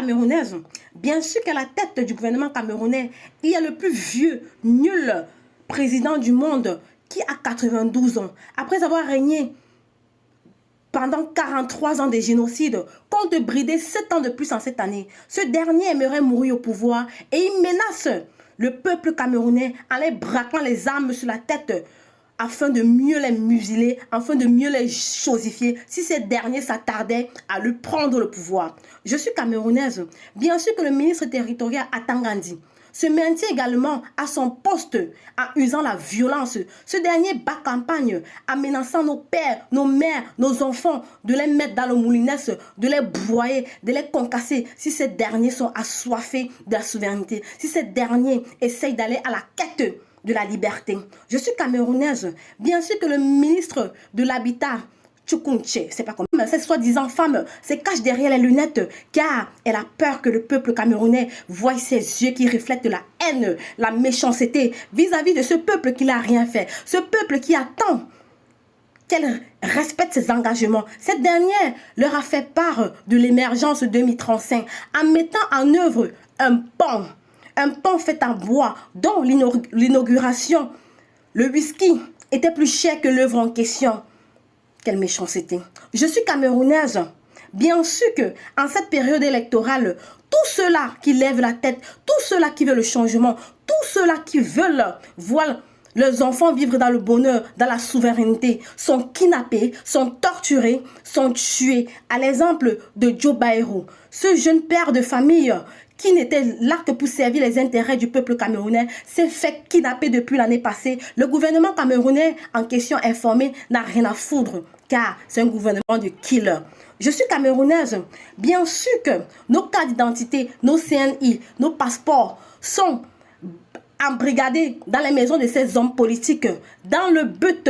camerounaise. Bien sûr qu'à la tête du gouvernement camerounais, il y a le plus vieux, nul président du monde qui a 92 ans. Après avoir régné pendant 43 ans de génocide, compte brider 7 ans de plus en cette année. Ce dernier aimerait mourir au pouvoir et il menace le peuple camerounais en les braquant les armes sur la tête afin de mieux les museler, afin de mieux les chosifier si ces derniers s'attardaient à lui prendre le pouvoir. Je suis camerounaise. Bien sûr que le ministre territorial Atangandi se maintient également à son poste en usant la violence. Ce dernier bat campagne en menaçant nos pères, nos mères, nos enfants de les mettre dans le moulinès, de les broyer, de les concasser si ces derniers sont assoiffés de la souveraineté, si ces derniers essayent d'aller à la quête de la liberté. Je suis camerounaise. Bien sûr que le ministre de l'Habitat, Tchoukounche, c'est pas comme cette soi-disant femme se cache derrière les lunettes car elle a peur que le peuple camerounais voie ses yeux qui reflètent la haine, la méchanceté vis-à-vis de ce peuple qui n'a rien fait. Ce peuple qui attend qu'elle respecte ses engagements. Cette dernière leur a fait part de l'émergence 2035 en mettant en œuvre un pont fait en bois dont l'inauguration, le whisky, était plus cher que l'œuvre en question. Quelle méchanceté. Je suis camerounaise. Bien sûr que en cette période électorale, tous ceux-là qui lèvent la tête, tous ceux-là qui veulent le changement, tous ceux-là qui veulent voir leurs enfants vivre dans le bonheur, dans la souveraineté, sont kidnappés, sont torturés, sont tués. À l'exemple de Joe Bayrou, ce jeune père de famille qui n'était là que pour servir les intérêts du peuple camerounais, s'est fait kidnapper depuis l'année passée. Le gouvernement camerounais en question informé n'a rien à foutre, car c'est un gouvernement de killers. Je suis camerounaise. Bien sûr que nos cartes d'identité, nos CNI, nos passeports sont embrigadés dans les maisons de ces hommes politiques dans le but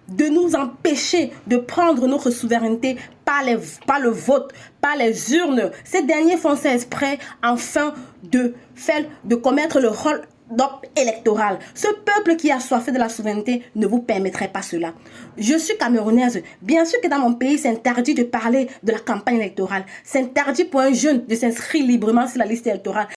de nous empêcher de prendre notre souveraineté par le vote, par les urnes. Ces derniers font ça exprès afin de commettre le rôle électoral. Ce peuple qui a soif de la souveraineté ne vous permettrait pas cela. Je suis camerounaise. Bien sûr que dans mon pays, c'est interdit de parler de la campagne électorale. C'est interdit pour un jeune de s'inscrire librement sur la liste électorale.